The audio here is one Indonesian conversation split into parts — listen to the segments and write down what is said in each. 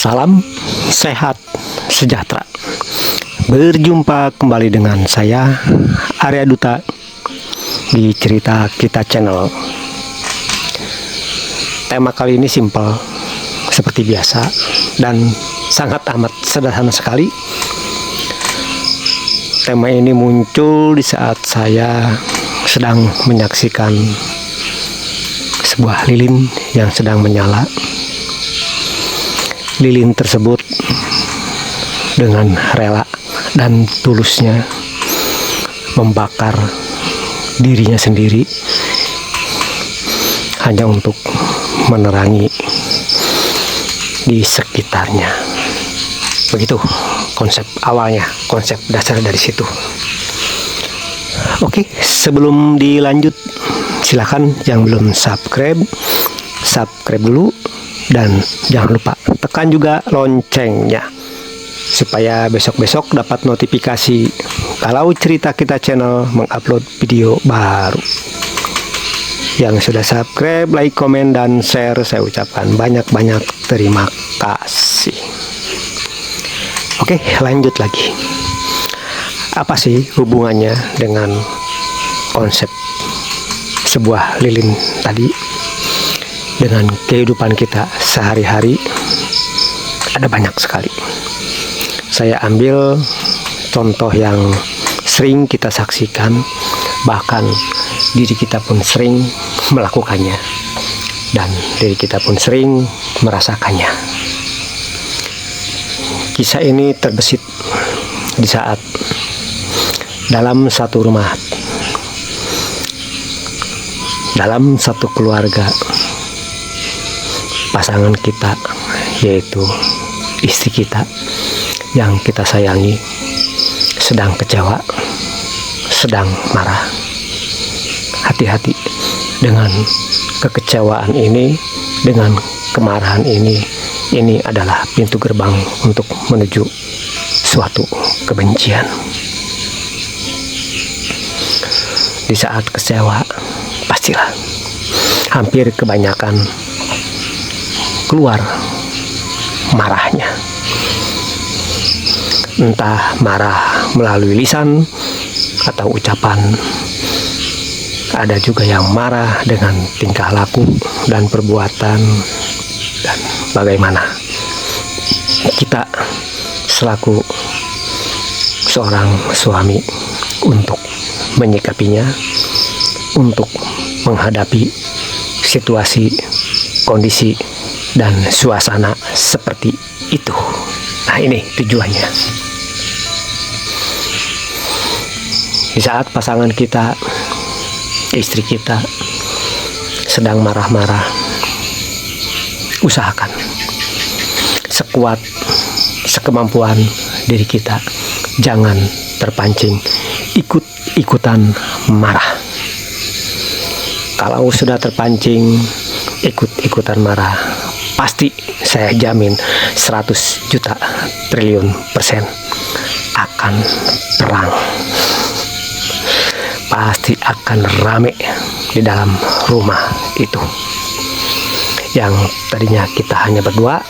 Salam sehat sejahtera. Berjumpa kembali dengan saya Arya Duta di Cerita Kita Channel. Tema kali ini simpel seperti biasa dan sangat amat sederhana sekali. Tema ini muncul di saat saya sedang menyaksikan sebuah lilin yang sedang menyala. Lilin tersebut dengan rela dan tulusnya membakar dirinya sendiri hanya untuk menerangi di sekitarnya. Begitu konsep awalnya, konsep dasar dari situ. Oke, sebelum dilanjut, silakan yang belum subscribe dulu, dan jangan lupa tekan juga loncengnya supaya besok-besok dapat notifikasi kalau Cerita Kita Channel mengupload video baru. Yang sudah subscribe, like, komen, dan share, saya ucapkan banyak-banyak terima kasih. Oke, lanjut lagi. Apa sih hubungannya dengan konsep sebuah lilin tadi dengan kehidupan kita sehari-hari? Ada banyak sekali. Saya ambil contoh yang sering kita saksikan, bahkan diri kita pun sering melakukannya, dan diri kita pun sering merasakannya. Kisah ini terbesit di saat dalam satu rumah, dalam satu keluarga, pasangan kita, yaitu istri kita yang kita sayangi, sedang kecewa, sedang marah. Hati-hati dengan kekecewaan ini, dengan kemarahan ini. Ini adalah pintu gerbang untuk menuju suatu kebencian. Di saat kecewa, pastilah hampir kebanyakan keluar marahnya. Entah marah melalui lisan atau ucapan. Ada juga yang marah dengan tingkah laku dan perbuatan. Dan bagaimana kita selaku seorang suami untuk menyikapinya, untuk menghadapi situasi, kondisi, dan suasana seperti itu. Nah, ini tujuannya. Di saat pasangan kita, istri kita sedang marah-marah, usahakan sekuat sekemampuan diri kita jangan terpancing ikut-ikutan marah. Kalau sudah terpancing ikut-ikutan marah, pasti saya jamin 100 juta triliun persen akan perang. Pasti akan rame di dalam rumah itu. Yang tadinya kita hanya berdua,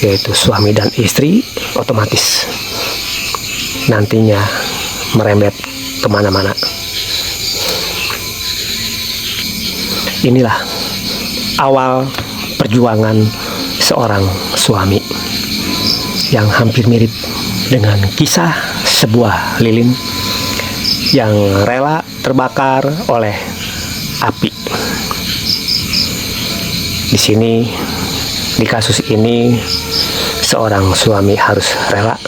yaitu suami dan istri, otomatis nantinya merembet kemana-mana. Inilah awal perjuangan seorang suami yang hampir mirip dengan kisah sebuah lilin yang rela terbakar oleh api. Di sini, di kasus ini, seorang suami harus rela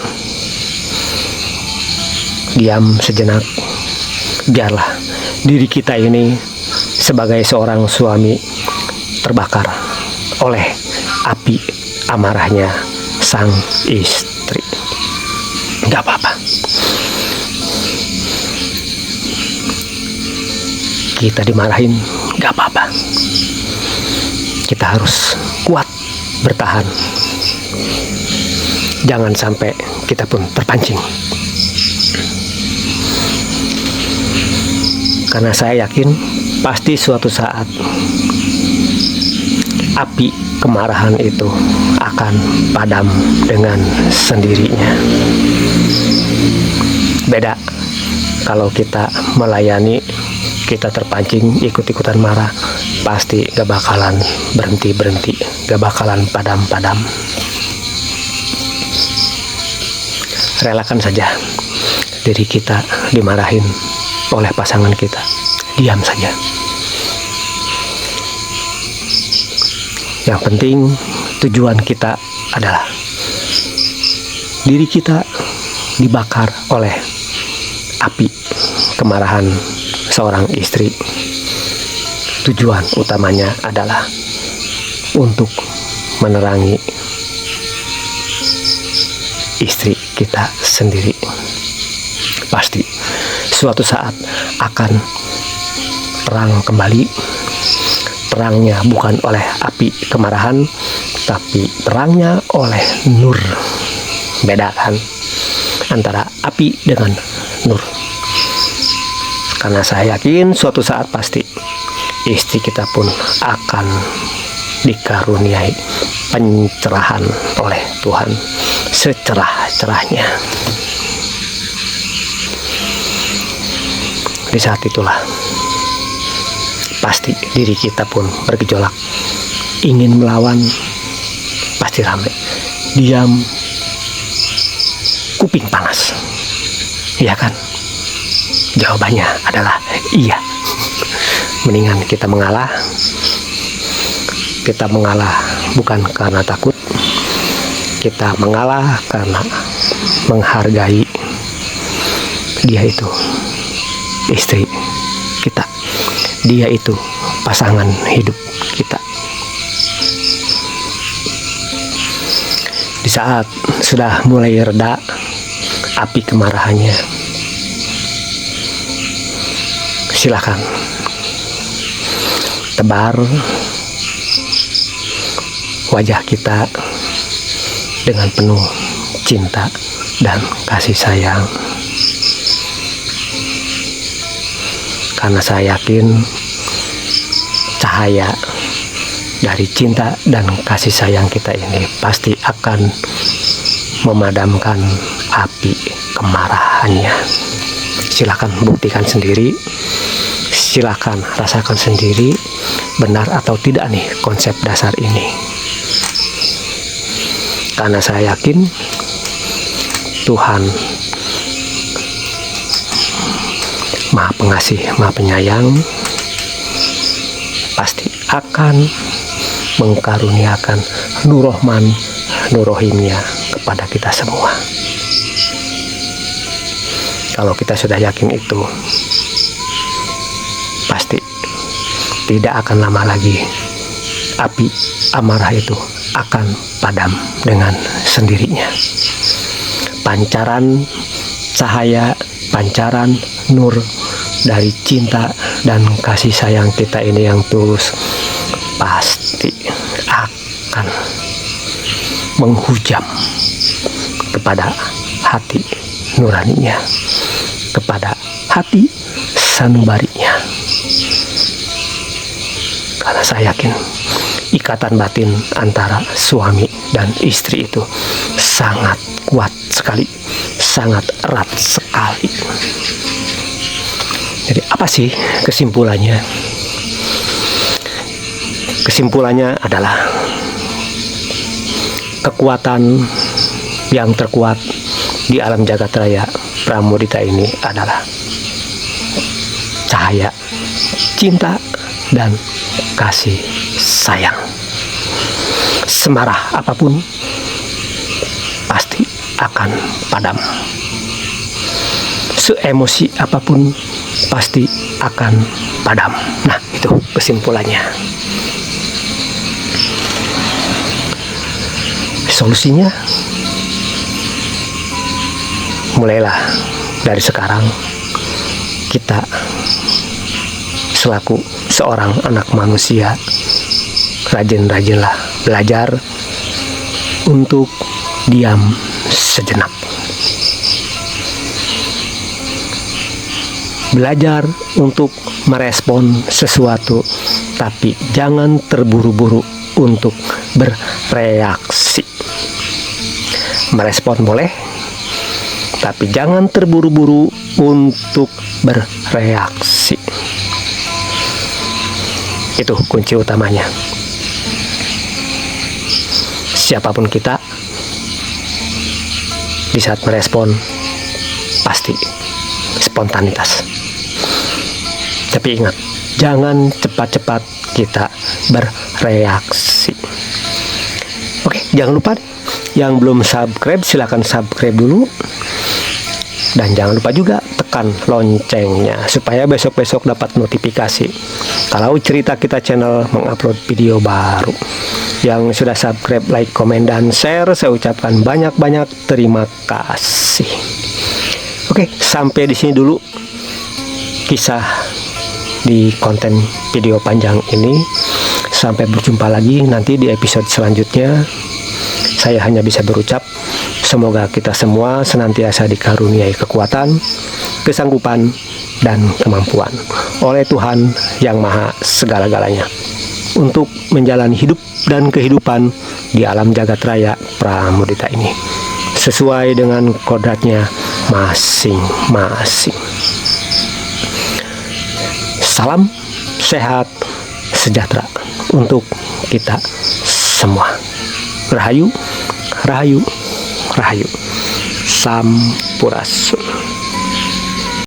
diam sejenak. Biarlah diri kita ini sebagai seorang suami terbakar oleh api amarahnya sang istri. Gak apa-apa. Kita dimarahin, gak apa-apa. Kita harus kuat bertahan. Jangan sampai kita pun terpancing. Karena saya yakin pasti suatu saat api kemarahan itu akan padam dengan sendirinya. Beda kalau kita melayani, kita terpancing ikut-ikutan marah, pasti gak bakalan berhenti-berhenti, gak bakalan padam-padam. Relakan saja diri kita dimarahin oleh pasangan kita, diam saja. Yang penting tujuan kita adalah diri kita dibakar oleh api kemarahan seorang istri. Tujuan utamanya adalah untuk menerangi istri kita sendiri. Pasti suatu saat akan terang kembali. Terangnya bukan oleh api kemarahan, tapi terangnya oleh nur. Beda kan antara api dengan nur. Karena saya yakin suatu saat pasti istri kita pun akan dikaruniai pencerahan oleh Tuhan secerah-cerahnya. Di saat itulah pasti diri kita pun bergejolak, ingin melawan, pasti ramai. Diam, kuping panas, iya kan? Jawabannya adalah iya. Mendingan kita mengalah. Kita mengalah bukan karena takut, kita mengalah karena menghargai dia itu istri kita. Dia itu pasangan hidup kita. Di saat sudah mulai reda api kemarahannya, silakan tebar wajah kita dengan penuh cinta dan kasih sayang. Karena saya yakin cahaya dari cinta dan kasih sayang kita ini pasti akan memadamkan api kemarahannya. Silakan buktikan sendiri, silakan rasakan sendiri benar atau tidak nih konsep dasar ini. Karena saya yakin Tuhan Maha Pengasih, Maha Penyayang, pasti akan mengkaruniakan Nur Rahman, Nur Rahimnya kepada kita semua. Kalau kita sudah yakin itu, pasti tidak akan lama lagi api amarah itu akan padam dengan sendirinya. Pancaran cahaya, pancaran nur dari cinta dan kasih sayang kita ini yang tulus pasti akan menghujam kepada hati nuraninya, kepada hati sanubarinya. Karena saya yakin ikatan batin antara suami dan istri itu sangat kuat sekali, sangat erat sekali. Jadi apa sih kesimpulannya? Kesimpulannya adalah kekuatan yang terkuat di alam jagat raya Pramudita ini adalah cahaya, cinta, dan kasih sayang. Semarah apapun pasti akan padam. Seemosi apapun pasti akan padam. Nah, itu kesimpulannya. Solusinya mulailah dari sekarang. Kita selaku seorang anak manusia, rajin-rajinlah belajar untuk diam sejenak. Belajar untuk merespon sesuatu, tapi jangan terburu-buru untuk bereaksi. Merespon boleh, tapi jangan terburu-buru untuk bereaksi. Itu kunci utamanya. Siapapun kita, di saat merespon pasti spontanitas. Tapi ingat, jangan cepat-cepat kita bereaksi. Oke, jangan lupa yang belum subscribe silahkan subscribe dulu. Dan jangan lupa juga tekan loncengnya supaya besok-besok dapat notifikasi kalau Cerita Kita Channel mengupload video baru. Yang sudah subscribe, like, komen, dan share, saya ucapkan banyak-banyak terima kasih. Oke, sampai di sini dulu kisah di konten video panjang ini. Sampai berjumpa lagi nanti di episode selanjutnya. Saya hanya bisa berucap, semoga kita semua senantiasa dikaruniai kekuatan, kesanggupan, dan kemampuan oleh Tuhan Yang Maha Segala-galanya untuk menjalani hidup dan kehidupan di alam jagat raya Pramudita ini sesuai dengan kodratnya masing-masing. Salam sehat sejahtera untuk kita semua. Rahayu, rahayu, rahayu. Sampurasun.